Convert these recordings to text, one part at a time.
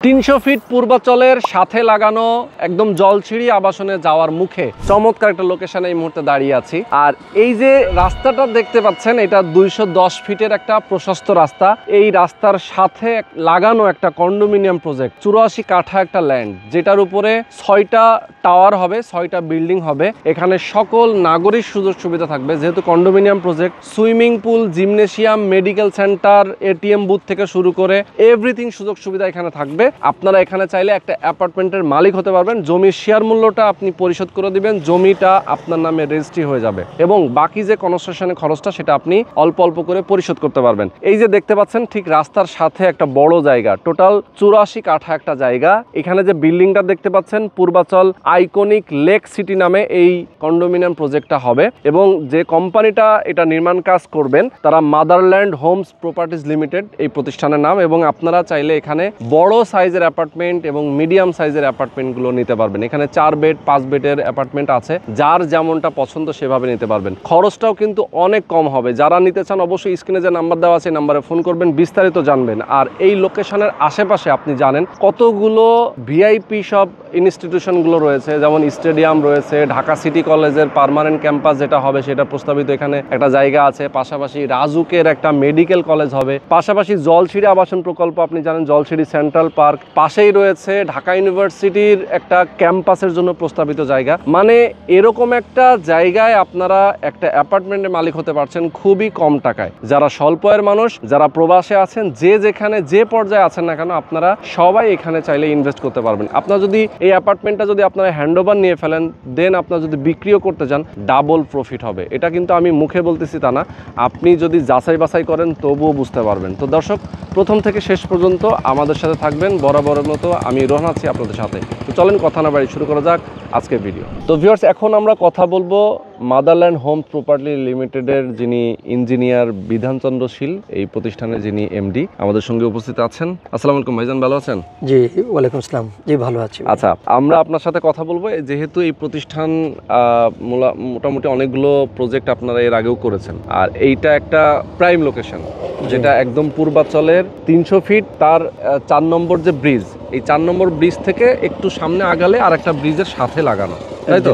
300 fit পূর্বাচলের সাথে লাগানো একদম জলছিড়ি আবাসনে যাওয়ার মুখে চমৎকার একটা লোকেশনে এই মুহূর্তে দাঁড়িয়ে আছি। আর এই যে রাস্তাটা দেখতে পাচ্ছেন, এটা 210 ফিটের একটা প্রশস্ত রাস্তা। এই রাস্তার সাথে লাগানো একটা কন্ডোমিনিয়াম প্রজেক্ট, 84 কাঠা একটা ল্যান্ড, যেটার উপরে 6টা টাওয়ার হবে, 6টা বিল্ডিং হবে। এখানে সকল নাগরিক সুযোগ সুবিধা থাকবে। যেহেতু condominium project, swimming pool, gymnasium, medical centre, ATM booth থেকে শুরু করে এভরিথিং সুযোগ সুবিধা এখানে থাকবে। আপনারা এখানে চাইলে একটা অ্যাপার্টমেন্টের মালিক হতে পারবেন। জমির শেয়ার মূল্যটা আপনি পরিশোধ করে দিবেন, জমিটা আপনার নামে রেজিস্ট্রি হয়ে যাবে এবং বাকি যে কনস্ট্রাকশনের খরচটা সেটা আপনি অল্প অল্প করে পরিশোধ করতে পারবেন। এই যে দেখতে পাচ্ছেন, ঠিক রাস্তার সাথে একটা বড় জায়গা, টোটাল 84 কাঠা একটা জায়গা। এখানে যে বিল্ডিংটা দেখতে পাচ্ছেন, পূর্বাচল আইকনিক লেক সিটি নামে এই কন্ডোমিনিয়াম প্রজেক্টটা হবে এবং যে কোম্পানিটা এটা নির্মাণ কাজ করবেন তারা মাদারল্যান্ড হোমস প্রপার্টিজ লিমিটেড এই প্রতিষ্ঠানের নাম। এবং আপনারা চাইলে এখানে বড় সাইজের অ্যাপার্টমেন্ট এবং মিডিয়াম সাইজের অ্যাপার্টমেন্টগুলো নিতে পারবেন। এখানে 4 বেড 5 বেডের অ্যাপার্টমেন্ট আছে, যার যেমনটা পছন্দ সেভাবে নিতে পারবেন। খরচটাও কিন্তু অনেক কম হবে। যারা নিতে চান অবশ্যই স্ক্রিনে যে নাম্বার দেওয়া আছে নাম্বারে ফোন করবেন, বিস্তারিত জানবেন। আর এই লোকেশনের আশেপাশে আপনি জানেন কতগুলো ভিআইপি সব ইনস্টিটিউশনগুলো রয়েছে, যেমন স্টেডিয়াম রয়েছে, ঢাকা সিটি কলেজের পার্মানেন্ট ক্যাম্পাস যেটা হবে সেটা প্রস্তাবিত এখানে একটা জায়গা আছে, পাশাপাশি রাজুকের একটা মেডিকেল কলেজ হবে, পাশাপাশি জলছিড়ি আবাসন প্রকল্প আপনি জানেন, জলছিড়ি সেন্ট্রাল পার্ক, পাশেই রয়েছে ঢাকা ইউনিভার্সিটির একটা ক্যাম্পাসের জন্য প্রস্তাবিত জায়গা। মানে এরকম একটা জায়গায় আপনারা একটা অ্যাপার্টমেন্টের মালিক হতে পারছেন খুবই কম টাকায়। যারা স্বল্প আয়ের মানুষ, যারা প্রবাসে আছেন, যে যেখানে যে পর্যায়ে আছেন না কেন, আপনারা সবাই এখানে চাইলে ইনভেস্ট করতে পারবেন। আপনার যদি এই অ্যাপার্টমেন্টটা যদি আপনারা হ্যান্ডওভার নিয়ে ফেলেন, দেন আপনার যদি বিক্রিও করতে চান, ডাবল প্রফিট হবে। এটা কিন্তু আমি মুখে বলতেছি তা না, আপনি যদি যাচাই বাছাই করেন তবুও বুঝতে পারবেন। তো দর্শক, প্রথম থেকে শেষ পর্যন্ত আমাদের সাথে থাকবেন বরাবরের মতো। আমি রোহন আছি আপনাদের সাথে। তো চলেন কথা না বাড়ি শুরু করা যাক আজকের ভিডিও। তো ভিউয়ার্স, এখন আমরা কথা বলবো মাদারল্যান্ড হোম প্রপার্টি লিমিটেডের যিনি ইঞ্জিনিয়ার বিধানচন্দ্র শীল, এই প্রতিষ্ঠানের যিনি এমডি, আমাদের সঙ্গে উপস্থিত আছেন। আসসালামু আলাইকুম ভাইজান, ভালো আছেন? জি ওয়ালাইকুম আসসালাম, জি ভালো আছি। আচ্ছা, আমরা আপনার সাথে কথা বলবো যেহেতু এই প্রতিষ্ঠান মোটামুটি অনেকগুলো প্রজেক্ট আপনারা এর আগেও করেছেন, আর এইটা একটা প্রাইম লোকেশন, যেটা একদম পূর্বাচলের 300 ফিট তার 4 নম্বর যে ব্রিজ, এই 4 নম্বর ব্রিজ থেকে একটু সামনে আগালে আর একটা ব্রিজের সাথে লাগানো, তাই তো?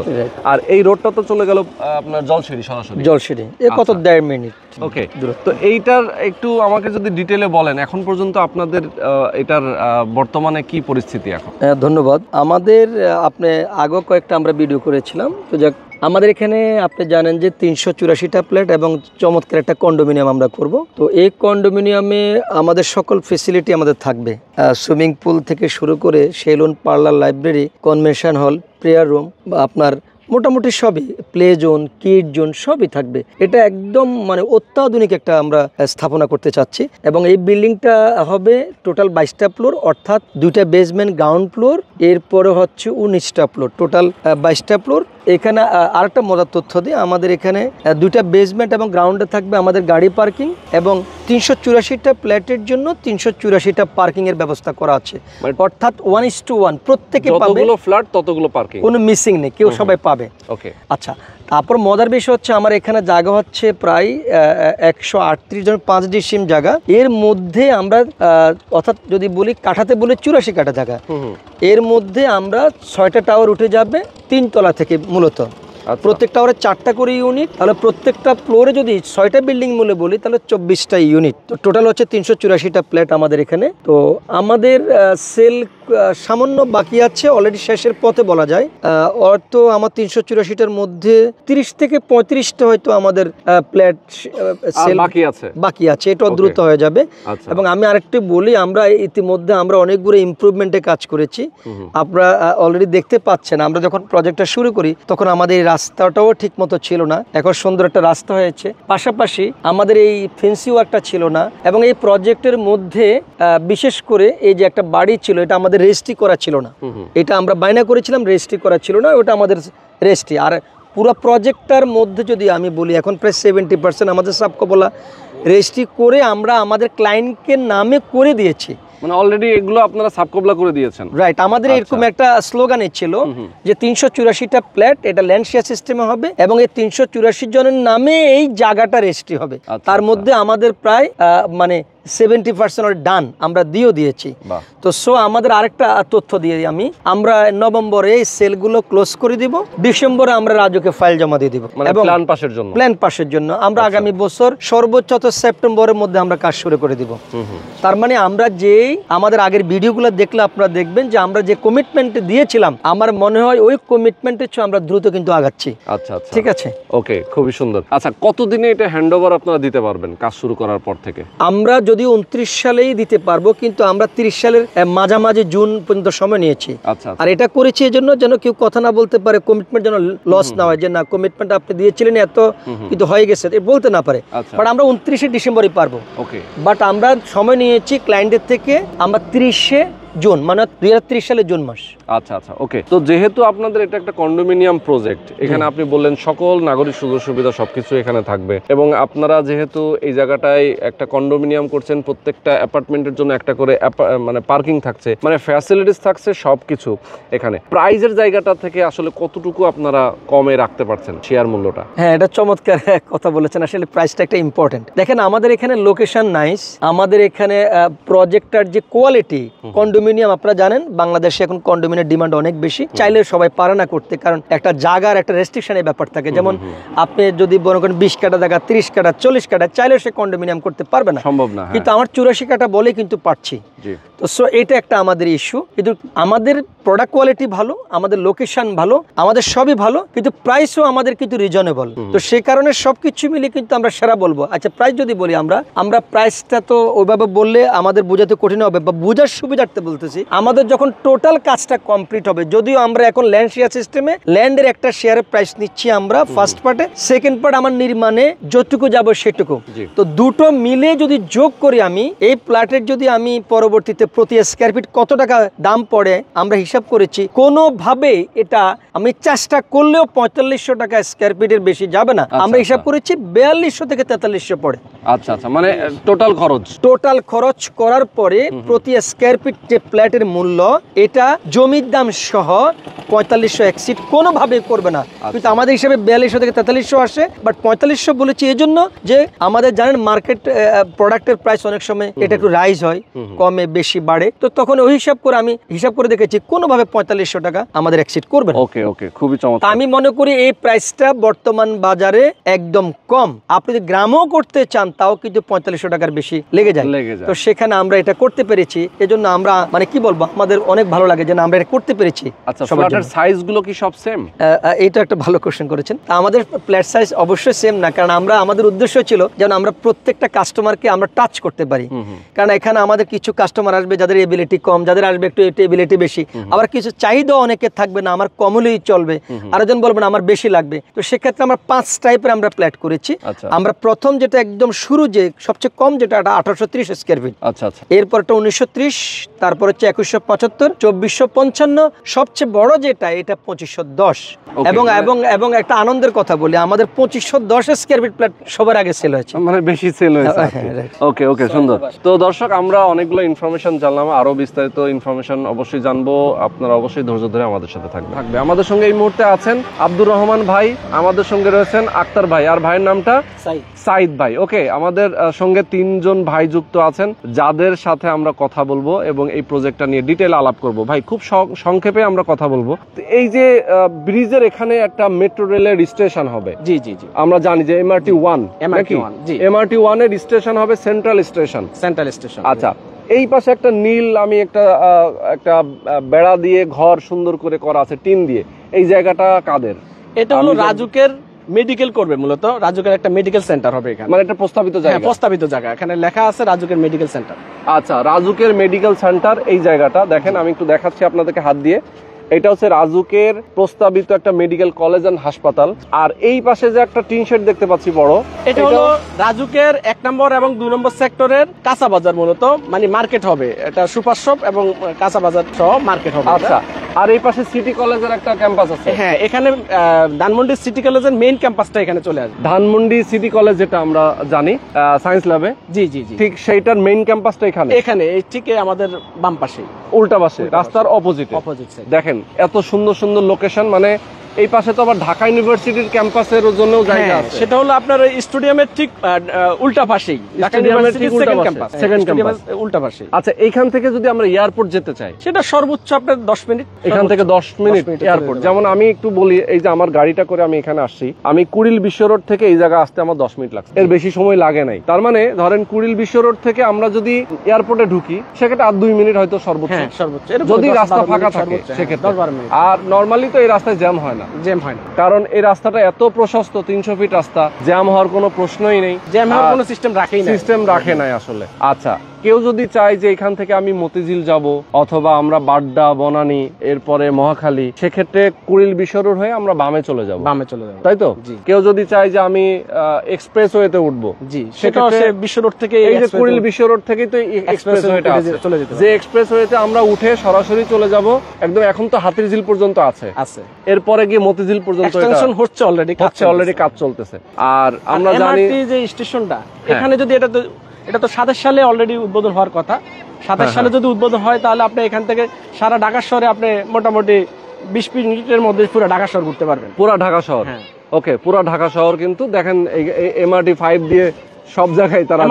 আর এই রোডটা তো চলে গেল আপনার জলছিড়ি, সরাসরি জলছিড়ি, কত 1.5 মিনিট। ওকে, তো এইটার একটু আমাকে যদি ডিটেলে বলেন, এখন পর্যন্ত আপনাদের এটার বর্তমানে কি পরিস্থিতি এখন? ধন্যবাদ। আমাদের আপনি আগে কয়েকটা আমরা ভিডিও করেছিলাম। তো যাক, আমাদের এখানে আপনি জানেন যে 384টা ফ্ল্যাট এবং চমৎকার একটা কন্ডোমিনিয়াম আমরা করব। তো এই কন্ডোমিনিয়ামে আমাদের সকল ফেসিলিটি আমাদের থাকবে, সুইমিং পুল থেকে শুরু করে salon, parlour, library, convention hall, prayer room, বা আপনার মোটামুটি সবই, প্লে জোন, কিড জোন সবই থাকবে। এটা একদম মানে অত্যাধুনিক একটা আমরা স্থাপনা করতে চাচ্ছি। এবং এই বিল্ডিংটা হবে টোটাল 22টা ফ্লোর, অর্থাৎ 2টা বেসমেন্ট, গ্রাউন্ড ফ্লোর, এরপরে হচ্ছে 19টা ফ্লোর, টোটাল 22টা ফ্লোর। এখানে আরেকটা মজার তথ্য দিই, আমাদের এখানে 2টা বেসমেন্ট এবং গ্রাউন্ডে থাকবে আমাদের গাড়ি পার্কিং, এবং 384টা ফ্ল্যাটের জন্য 384টা পার্কিং এর ব্যবস্থা করা আছে, অর্থাৎ 1:1 প্রত্যেকে পাবে, যতগুলো ফ্ল্যাট ততগুলো পার্কিং, কোনো মিসিং নেই, কেউ সবাই পাবে। ওকে, আচ্ছা, তারপর মজার বিষয় হচ্ছে আমার এখানে জায়গা হচ্ছে প্রায় 138 জন, 5 ডিসিম জায়গা। এর মধ্যে আমরা অর্থাৎ যদি বলি কাঠাতে বলি 84 কাঠা জায়গা, এর মধ্যে আমরা 6টা টাওয়ার উঠে যাবে 3 তলা থেকে মূলত। প্রত্যেক টাওয়ারে 4টা করে ইউনিট, তাহলে প্রত্যেকটা ফ্লোরে যদি 6টা বিল্ডিং বলে বলি তাহলে 24টা ইউনিট। তো টোটাল হচ্ছে 384টা ফ্ল্যাট আমাদের এখানে। তো আমাদের সেল সামান্য বাকি আছে, অলরেডি শেষের পথে বলা যায়। অর্থ আমার 384টার মধ্যে 30 থেকে 35টা হয়তো আমাদের ফ্ল্যাট সেল বাকি আছে, এটাও দ্রুত হয়ে যাবে। এবং আমি আরেকটু বলি, আমরা ইতিমধ্যে আমরা অনেকগুলো ইমপ্রুভমেন্টে কাজ করেছি। আপনারা অলরেডি দেখতে পাচ্ছেন, আমরা যখন প্রজেক্টটা শুরু করি তখন আমাদের রাস্তাটাও ঠিক মতো ছিল না, এখন সুন্দর একটা রাস্তা হয়েছে। পাশাপাশি আমাদের এই ফেন্সি ওয়ার্কটা ছিল না, এবং এই প্রজেক্টের মধ্যে বিশেষ করে এই যে একটা বাড়ি ছিল, এটা আমাদের রেজিস্ট্রি করা ছিল না, এটা আমরা বায়না করেছিলাম, রেজিস্ট্রি করা ছিল না, ওটা আমাদের রেজিস্ট্রি। আর পুরো প্রজেক্টটার মধ্যে যদি আমি বলি, এখন প্রায় 70% আমাদের সাবকবলা রেজিস্ট্রি করে আমরা আমাদের ক্লায়েন্টকে নামে করে দিয়েছি। মানে অলরেডি এগুলো আপনারা সাবকবলা করে দিয়েছেন, রাইট? আমাদের এরকম একটা স্লোগান ছিল যে 384টা ফ্ল্যাট এটা ল্যান্ড শেয়ার সিস্টেমে হবে এবং এই 384 জনের নামে এই জায়গাটা রেজিস্ট্রি হবে। তার মধ্যে আমাদের প্রায় মানে 70% ডান, আমরা দিয়েছি। তো আমাদের আরেকটা তথ্য দিয়ে দিই আমরা নভেম্বরে এই সেলগুলো ক্লোজ করে দিব, ডিসেম্বরে আমরা রাজুকে ফাইল জমা দিয়ে দিব এবং প্ল্যান পাসের জন্য আমরা আগামী বছর সর্বোচ্চ সেপ্টেম্বরের মধ্যে আমরা কাজ শুরু করে দিব। তার মানে আমরা আমাদের আগের ভিডিওগুলো দেখলে আপনারা দেখবেন যে আমরা যে কমিটমেন্ট দিয়েছিলাম, আমার মনে হয় ওই কমিটমেন্টের চেয়ে আমরা দ্রুত কিন্তু আগাচ্ছি। আচ্ছা, ঠিক আছে, ওকে, খুবই সুন্দর। আচ্ছা, কতদিনে এটা হ্যান্ডওভার আপনারা দিতে পারবেন কাজ শুরু করার পর থেকে? আমরা যদি 29 সালেই দিতে পারবো, কিন্তু আমরা 30 সালের মাঝামাঝি জুন পর্যন্ত সময় নিয়েছি। আর এটা করেছি এজন্য যেন কেউ কথা না বলতে পারে, কমিটমেন্ট যেন লস না হয়, যে না কমিটমেন্ট আপনি দিয়েছিলেন এত কিন্তু হয়ে গেছে বলতে না পারে। বাট আমরা 29 ডিসেম্বরে পারবো। বাট আমরা সময় নিয়েছি ক্লায়েন্টের থেকে, আমরা 30 জুন মানে 2030 সালের জুন মাস। আচ্ছা, ওকে। তো যেহেতু আপনাদের এটা একটা কন্ডোমিনিয়াম প্রজেক্ট, এখানে আপনি বললেন সকল নাগরিক সুযোগ সুবিধা সবকিছু এখানে থাকবে, এবং আপনারা যেহেতু এই জায়গাটায় একটা কন্ডোমিনিয়াম করছেন, প্রত্যেকটা অ্যাপার্টমেন্টের জন্য একটা করে মানে পার্কিং থাকছে, মানে ফ্যাসিলিটিস থাকছে সবকিছু এখানে। প্রাইজের জায়গাটা থেকে আসলে কতটুকু আপনারা কমে রাখতে পারছেন শেয়ার মূল্যটা? হ্যাঁ, এটা চমৎকার কথা বলেছেন। আসলে প্রাইসটা একটা ইম্পর্টেন্ট। দেখেন, আমাদের এখানে লোকেশন নাইস, আমাদের এখানে প্রজেক্টটার যে কোয়ালিটি, কন্ডোমিনিয়াম আপনারা জানেন বাংলাদেশে এখন কন্ডোমিনিয়ামের ডিমান্ড অনেক বেশি, চাইলে সবাই পারে না করতে, কারণ একটা জায়গার একটা রেস্ট্রিকশনের ব্যাপার থাকে। যেমন আপনি যদি মনে করেন 20 কাঠা জায়গা, 30 কাঠা, 40 কাঠা, চাইলে সে কন্ডোমিনিয়াম করতে পারবে না, সম্ভব না। কিন্তু আমার 84 কাঠা বলে কিন্তু পারছি। তো এটা একটা আমাদের ইস্যু। কিন্তু আমাদের প্রোডাক্ট কোয়ালিটি ভালো, আমাদের লোকেশন ভালো, আমাদের সবই ভালো, কিন্তু প্রাইসও আমাদের কিন্তু রিজনেবল। তো সেই কারণে সবকিছু মিলে কিন্তু আমরা সেরা বলবো। আচ্ছা, প্রাইস যদি বলি, আমরা প্রাইসটা তো ওইভাবে বললে আমাদের বোঝাতে কঠিন হবে, বা বোঝার সুবিধার্থে বলতেছি, আমাদের যখন টোটাল কাজটা কমপ্লিট হবে, যদিও আমরা এখন ল্যান্ড শেয়ার সিস্টেমে ল্যান্ডের একটা শেয়ারের প্রাইস নিচ্ছি আমরা ফার্স্ট পার্টে, সেকেন্ড পার্ট আমার নির্মাণে যতটুকু যাব সেটুকু। তো দুটো মিলে যদি যোগ করি, আমি এই প্লটের যদি আমি পরবর্তীতে প্রতি স্কয়ার ফিট কত টাকা দাম পড়ে আমরা হিসাব করেছি, কোনোভাবে এটা আমি চেষ্টা করলেও 4500 টাকা স্কয়ার ফিটের বেশি যাবে না। আমরা হিসাব করেছি 4200 থেকে 4300 পড়ে। আচ্ছা, মানে টোটাল খরচ করার পরে প্রতি স্কয়ার ফিট যে প্ল্যাটের মূল্য, এটা জমির দাম সহ 4500 এক্সিড কোনোভাবে করবে না। কিন্তু আমাদের হিসাবে 4200 থেকে 4300 আসে। বাট 4500 বলেছি এই জন্য যে আমাদের জানেন মার্কেট প্রোডাক্টের প্রাইস অনেক সময় এটা একটু রাইজ হয়, কমে বেশি বাড়ে, তো তখন ওই হিসাব করে আমি হিসাব করে দেখেছি কোনোভাবে 4500 টাকা আমাদের এক্সিড করবে না। ওকে, খুবই চমৎকার। আমি মনে করি এই প্রাইসটা বর্তমান বাজারে একদম কম। আপনি যদি গ্রামও করতে চান তাও কিন্তু 4500 টাকার বেশি লেগে যায়। তো সেখানে আমরা এটা করতে পেরেছি, এজন্য আমরা মানে কি বলবো, আমাদের অনেক ভালো লাগে যে আমরা এটা করতে পেরেছি। আচ্ছা, ফ্ল্যাটের সাইজগুলো কি সব সেম? এটা একটা ভালো কোশ্চেন করেছেন। আমাদের ফ্ল্যাট সাইজ অবশ্যই সেম না, কারণ আমাদের উদ্দেশ্য ছিল যেন আমরা প্রত্যেকটা কাস্টমারকে আমরা টাচ করতে পারি। কারণ এখানে আমাদের কিছু কাস্টমার আসবে যাদের এবিলিটি কম, যাদের আসবে একটু এবিলিটি বেশি, আবার কিছু চাহিদা অনেকে থাকবে না আমার কম হলেই চলবে, আরেকজন বলবে না আমার বেশি লাগবে। তো সেক্ষেত্রে আমরা 5 টাইপের আমরা ফ্ল্যাট করেছি। আমরা প্রথম যেটা একদম শুরু যে সবচেয়ে কম যেটা 1830 স্কয়ার ফিট, এরপর একটা 1930, তারপর হচ্ছে 2175, 2455, সবচেয়ে বড় যেটা এটা 2510। এবং একটা আনন্দের কথা বলি, আমাদের 2510 স্কয়ার ফিট ফ্ল্যাট সবার আগে সেল হয়েছে, মানে বেশি সেল হয়েছে। ওকে, সুন্দর। তো দর্শক, আমরা অনেকগুলো ইনফরমেশন জানলাম, আরো বিস্তারিত ইনফরমেশন অবশ্যই জানবো, আপনারা অবশ্যই ধৈর্য ধরে আমাদের সাথে থাকবে। আমাদের সঙ্গে এই মুহূর্তে আছেন আব্দুর রহমান ভাই, আমাদের সঙ্গে রয়েছেন আক্তার ভাই, আর ভাইয়ের নামটা সাইদ ভাই। ওকে, আমাদের সঙ্গে 3 জন ভাই যুক্ত আছেন, যাদের সাথে আমরা কথা বলবো এবং এই প্রজেক্টটা নিয়ে ডিটেইল আলাপ করব। ভাই, খুব সংক্ষেপে আমরা কথা বলবো। এই যে ব্রিজের এখানে একটা মেট্রো রেলের স্টেশন হবে, জি, আমরা জানি যে MRT 1, MRT 1 এর স্টেশন হবে সেন্ট্রাল স্টেশন। আচ্ছা, এই পাশে একটা নীল, আমি একটা বেড়া দিয়ে ঘর সুন্দর করে করা আছে টিন দিয়ে, এই জায়গাটা কাদের? এটা হলো রাজুকের মেডিকেল করবে, মূলত রাজুকের একটা মেডিকেল সেন্টার হবে এখানে, মানে এটা প্রস্তাবিত জায়গা। হ্যাঁ, প্রস্তাবিত জায়গা, এখানে লেখা আছে রাজুকের মেডিকেল সেন্টার। আচ্ছা, রাজুকের মেডিকেল সেন্টার, এই জায়গাটা দেখেন, আমি একটু দেখাচ্ছি আপনাদেরকে হাত দিয়ে। এটা হচ্ছে রাজুকের প্রস্তাবিত একটা মেডিকেল কলেজ এন্ড হাসপাতাল। আর এই পাশে যে একটা টিন শেড দেখতে পাচ্ছি বড়, এটা হলো রাজুকের 1 নম্বর এবং 2 নম্বর সেক্টরের কাঁচা বাজার, মূলত মানে মার্কেট হবে, এটা সুপার শপ এবং কাঁচা বাজার সহ মার্কেট হবে। আচ্ছা, আর এই পাশে সিটি কলেজের একটা ক্যাম্পাস আছে। হ্যাঁ, এখানে ধানমন্ডি সিটি কলেজের মেইন ক্যাম্পাসটা এখানে চলে আসবে। ধানমন্ডি সিটি কলেজ যেটা আমরা জানি সায়েন্স ল্যাবে, জি, ঠিক সেইটার মেইন ক্যাম্পাসটা এখানে ঠিক আমাদের বাম পাশে, উল্টা পাশে, রাস্তার অপোজিট। দেখেন এত সুন্দর সুন্দর লোকেশন, মানে এই পাশে তো আবার ঢাকা ইউনিভার্সিটির ক্যাম্পাসের জন্য জায়গা আছে। সেটা হলো আপনার ওই স্টেডিয়ামের ঠিক উল্টা পাশেই, ঢাকা স্টেডিয়ামের ঠিক ইউনিভার্সিটির উল্টা সেকেন্ড পাশে, ক্যাম্পাস, second স্টেডিয়ামের campus। উল্টা পাশেই। আচ্ছা, এইখান থেকে যদি আমরা এয়ারপোর্ট যেতে চাই, সেটা সর্বোচ্চ আপনার 10 মিনিট, এখান থেকে 10 মিনিট মিনিটে এয়ারপোর্ট। চলে যেমন আমি একটু বলি, এই যে আমার গাড়িটা করে আমি এখানে আসছি, আমি কুড়িল বিশ্ব রোড থেকে এই জায়গা আসতে আমার 10 মিনিট লাগছে, এর বেশি সময় লাগে নাই। তার মানে ধরেন কুড়িল বিশ্ব রোড থেকে আমরা যদি এয়ারপোর্টে ঢুকি, সেক্ষেত্রে আর 2 মিনিট হয়তো সর্বোচ্চ, হ্যাঁ সর্বোচ্চ, এরকম যদি 10 রাস্তা 12 ফাঁকা মিনিট থাকে সর্বোচ্চ, হ্যাঁ, সেক্ষেত্রে। 10-12 মিনিট। আর নরমালি তো এই রাস্তায় জ্যাম হয় না, জ্যাম হয় না, কারণ এই রাস্তাটা এত প্রশস্ত, 300 ফিট রাস্তা, জ্যাম হওয়ার কোনো প্রশ্নই নেই, জ্যাম হওয়ার কোনো সিস্টেম রাখেই না, সিস্টেম রাখে নাই আসলে। আচ্ছা, কেউ যদি চায় যে এখান থেকে আমি মতিঝিল যাব অথবা আমরা বাড্ডা, বনানী, এরপরে মহাখালী, সেক্ষেত্রে কুড়িল বিশ্ব রোড হয়ে আমরা বামে চলে যাব, বামে চলে যাবে, তাই তো? জি। কেউ যদি চায় যে আমি এক্সপ্রেসওয়েতে উঠবো, জি, সেটা সেক্ষেত্রে সে বিশ্ব রোড থেকে এই যে কুড়িল বিশ্ব রোড থেকেই তো এক্সপ্রেসওয়েটা আছে, চলে যেতে যে এক্সপ্রেসওয়েতে আমরা উঠে সরাসরি চলে যাব একদম। এখন তো হাতিরঝিল পর্যন্ত আছে, আছে, এরপরে গিয়ে মতিঝিল পর্যন্ত এক্সটেনশন হচ্ছে অলরেডি, অলরেডি কাজ চলতেছে। আর আমরা জানি এমআরটি যে স্টেশনটা এখানে, যদি এটা তো 27 সালে অলরেডি উদ্বোধন হওয়ার কথা, 27 সালে যদি উদ্বোধন হয়, তাহলে আপনি এখান থেকে সারা ঢাকা শহরে আপনি মোটামুটি 20 মিনিটের মধ্যে পুরো ঢাকা শহর ঘুরতে পারবেন, পুরা ঢাকা শহর। হ্যাঁ। ওকে, পুরা ঢাকা শহর কিন্তু দেখেন এমআরটি 5 দিয়ে সব জায়গায় তারা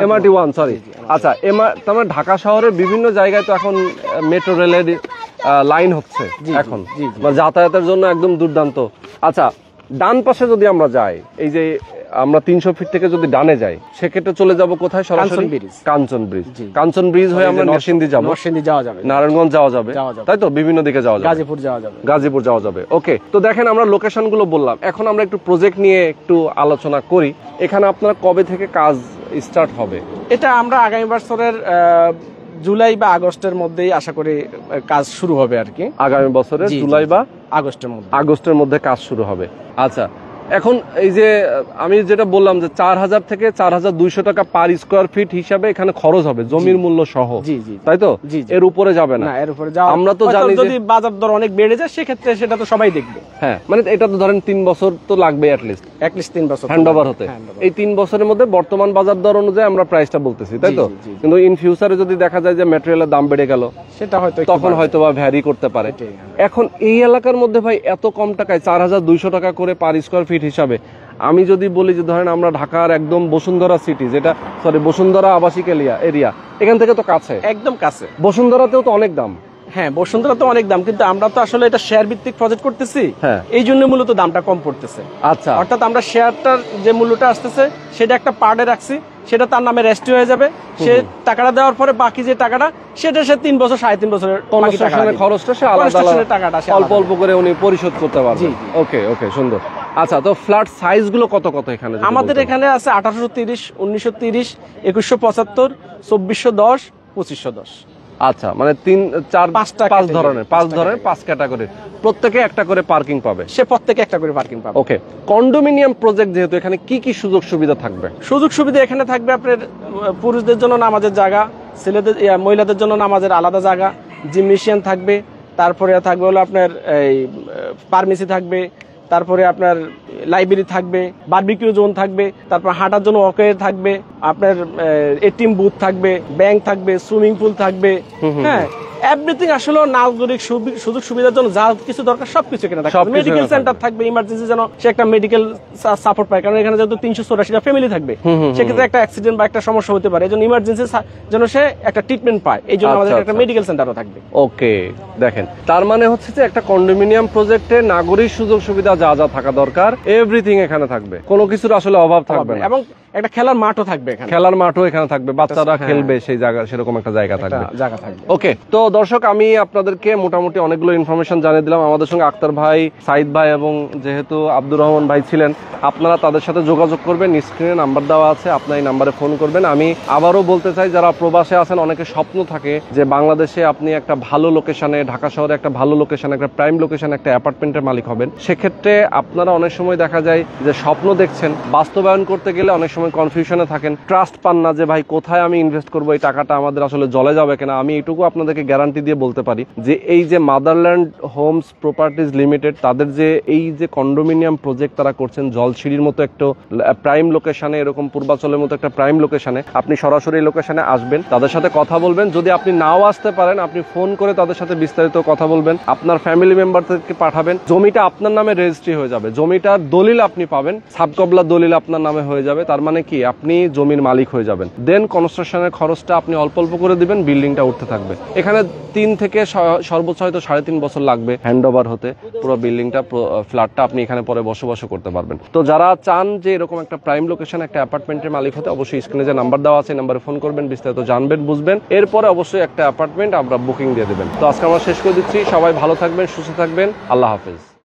এমআরটি 1 সরি। আচ্ছা, তার মানে ঢাকা শহরের বিভিন্ন জায়গায় তো এখন মেট্রো রেলের লাইন হচ্ছে এখন, মানে যাতায়াতের জন্য একদম দুর্দান্ত। আচ্ছা, ডান পাশে যদি আমরা যাই, এই যে আমরা 300 ফিট থেকে যদি ডানে যাই, সেক্ষেত্রে চলে যাব কোথায়? সরাসরি কাঞ্চন ব্রিজ। কাঞ্চন ব্রিজ হয়ে আমরা নরসিংদী যাব, নরসিংদী যাওয়া যাবে, নারায়ণগঞ্জ যাওয়া যাবে, তাই তো? বিভিন্ন দিকে যাওয়া যাবে, গাজীপুর যাওয়া যাবে, গাজীপুর যাওয়া যাবে। ওকে, তো দেখেন আমরা লোকেশন গুলো বললাম, এখন আমরা একটু প্রজেক্ট নিয়ে একটু আলোচনা করি। এখানে আপনার কবে থেকে কাজ স্টার্ট হবে? এটা আমরা আগামী বছরের জুলাই বা আগস্টের মধ্যেই আশা করি কাজ শুরু হবে আর কি। আগামী বছরের জুলাই বা আগস্টের মধ্যে কাজ শুরু হবে। আচ্ছা, এখন এই যে আমি যেটা বললাম যে 4000 থেকে 4200 টাকা পার স্কোয়ার ফিট হিসাবে এখানে খরচ হবে, জমির মূল্য সহ, তাই তো? এর উপরে যাবে না, এর উপরে যাওয়া আমরা তো জানি যদি বাজার দর অনেক বেড়ে যায়, সেক্ষেত্রে সেটা তো সবাই দেখবে। হ্যাঁ, মানে এটা তো ধরেন 3 বছর তো লাগবে অ্যাটলিস্ট 3 বছর হ্যান্ডওভার হতে। এই 3 বছরের মধ্যে বর্তমান বাজার দর অনুযায়ী আমরা প্রাইসটা বলতেছি, তাই তো? কিন্তু ইন ফিউচারে যদি দেখা যায় যে ম্যাটেরিয়ালের দাম বেড়ে গেল, সেটা হয়তো তখন হয়তো বা ভ্যারি করতে পারে। এখন এই এলাকার মধ্যে ভাই এত কম টাকায় 4200 টাকা করে পার স্কোয়ার ফিট হিসাবে, আমি যদি বলি যে ধরেন আমরা ঢাকার একদম বসুন্ধরা সিটি, যেটা বসুন্ধরা আবাসিক এরিয়া, এখান থেকে তো কাছে, একদম কাছে। বসুন্ধরাতেও তো অনেক দাম। হ্যাঁ, বসুন্ধরা তো অনেক দাম, কিন্তু আমরা তো আসলে এটা শেয়ার ভিত্তিক প্রজেক্ট করতেছি, হ্যাঁ, এই জন্য মূলত দামটা কম পড়তেছে। আচ্ছা, অর্থাৎ আমরা শেয়ারটার যে মূল্যটা আসতেছে সেটা একটা পার্টে রাখছি, সেটা তার নামে রেজিস্ট্রি হয়ে যাবে। সে টাকাটা দেওয়ার পরে বাকি যে টাকাটা, সেটা সে 3 বছর 3.5 বছরের খরচটা সে আলাদা অল্প অল্প করে উনি পরিশোধ করতে পারবে। ওকে, ওকে, সুন্দর। আচ্ছা, তো ফ্ল্যাট সাইজ গুলো কত কত এখানে? আমাদের এখানে আছে 1830, 1930, 2175, 2410, 2510। আচ্ছা, মানে 5 ধরনের 5 ক্যাটাগরি, প্রত্যেকে একটা করে পার্কিং পাবে, সে প্রত্যেকে একটা করে পার্কিং পাবে। ওকে, কন্ডোমিনিয়াম প্রজেক্ট যেহেতু, এখানে কি কি সুযোগ সুবিধা থাকবে? সুযোগ সুবিধা এখানে থাকবে আপনার পুরুষদের জন্য নামাজের জায়গা, মহিলাদের জন্য নামাজের আলাদা জায়গা, জিমনেশিয়াম থাকবে, তারপরে থাকবে হলো আপনার এই ফার্মেসি থাকবে, তারপরে আপনার লাইব্রেরি থাকবে, বারবিকিউ জোন থাকবে, তারপর হাঁটার জন্য ওয়াকওয়ে থাকবে, আপনার এটিএম বুথ থাকবে, ব্যাংক থাকবে, সুইমিং পুল থাকবে। হ্যাঁ, এভরিথিং আসলে নাগরিক সুযোগ সুবিধার জন্য যা কিছু দরকার সবকিছু এখানে থাকবে। মেডিকেল সেন্টার থাকবে, ইমার্জেন্সি যেন সে একটা মেডিকেল সাপোর্ট পায়, কারণ এখানে যেহেতু 384টা ফ্যামিলি থাকবে, সেক্ষেত্রে একটা অ্যাক্সিডেন্ট বা একটা সমস্যা হতে পারে, এই জন্য ইমার্জেন্সি যেন সে একটা ট্রিটমেন্ট পায়, এই জন্য আমাদের একটা মেডিকেল সেন্টারও থাকবে। ওকে, দেখেন, তার মানে হচ্ছে যে একটা কন্ডোমিনিয়াম প্রজেক্টে নাগরিক সুযোগ সুবিধা যা যা থাকা দরকার এভরিথিং এখানে থাকবে, কোনো কিছুর আসলে অভাব থাকবে না। এবং একটা খেলার মাঠও থাকবে, খেলার মাঠও এখানে থাকবে, বাচ্চারা খেলবে সেই জায়গা, সেরকম একটা জায়গা থাকবে। ওকে, তো দর্শক, আমি আপনাদেরকে মোটামুটি অনেকগুলো ইনফরমেশন জানিয়ে দিলাম। আমাদের সঙ্গে আক্তার ভাই, সাইদ ভাই এবং যেহেতু আব্দুর রহমান ভাই ছিলেন, আপনারা তাদের সাথে যোগাযোগ করবেন, স্ক্রিনে নাম্বার দেওয়া আছে, আপনার এই নাম্বারে ফোন করবেন। আমি আবারও বলতে চাই, যারা প্রবাসে আছেন, অনেকে স্বপ্ন থাকে যে বাংলাদেশে আপনি একটা ভালো লোকেশনে, ঢাকা শহরে একটা ভালো লোকেশনে, একটা প্রাইম লোকেশনে একটা অ্যাপার্টমেন্টের মালিক হবেন। সেক্ষেত্রে আপনারা অনেক সময় দেখা যায় যে স্বপ্ন দেখছেন, বাস্তবায়ন করতে গেলে অনেক সময় সময় কনফিউশনে থাকেন, ট্রাস্ট পান না যে ভাই কোথায় আমি ইনভেস্ট করবো, এই টাকাটা আমাদের আসলে জলে যাবে কিনা, আমি এটুকু আপনাদেরকে গ্যারান্টি দিয়ে বলতে পারি যে এই যে মাদারল্যান্ড হোমস প্রপার্টিজ লিমিটেড তাদের যে এই যে কন্ডোমিনিয়াম প্রজেক্ট তারা করছেন জলছিড়ির মতো একটা প্রাইম লোকেশনে, এরকম পূর্বাচলের মতো একটা প্রাইম লোকেশনে, আপনি সরাসরি এই লোকেশনে আসবেন, তাদের সাথে কথা বলবেন। যদি আপনি নাও আসতে পারেন, আপনি ফোন করে তাদের সাথে বিস্তারিত কথা বলবেন, আপনার ফ্যামিলি মেম্বারদেরকে পাঠাবেন, জমিটা আপনার নামে রেজিস্ট্রি হয়ে যাবে, জমিটার দলিল আপনি পাবেন, সাবকবলা দলিল আপনার নামে হয়ে যাবে, তার মানে কি আপনি জমির মালিক হয়ে যাবেন। দেন কনস্ট্রাকশনের খরচটা আপনি অল্প অল্প করে দিবেন, বিল্ডিংটা উঠতে থাকবে। এখানে 3 থেকে সর্বোচ্চ হয়তো 3.5 বছর লাগবে হ্যান্ড ওভার হতে, পুরো বিল্ডিংটা ফ্ল্যাটটা আপনি এখানে পরে বসবাস করতে পারবেন। তো যারা চান যে এরকম একটা প্রাইম লোকেশন একটা অ্যাপার্টমেন্টের মালিক হতে, অবশ্যই স্ক্রিনে যে নাম্বার দেওয়া আছে নাম্বারে ফোন করবেন, বিস্তারিত জানবেন, বুঝবেন, এরপরে অবশ্যই একটা অ্যাপার্টমেন্ট আমরা বুকিং দিয়ে দেবেন। তো আজকে আমরা শেষ করে দিচ্ছি। সবাই ভালো থাকবেন, সুস্থ থাকবেন, আল্লাহ হাফেজ।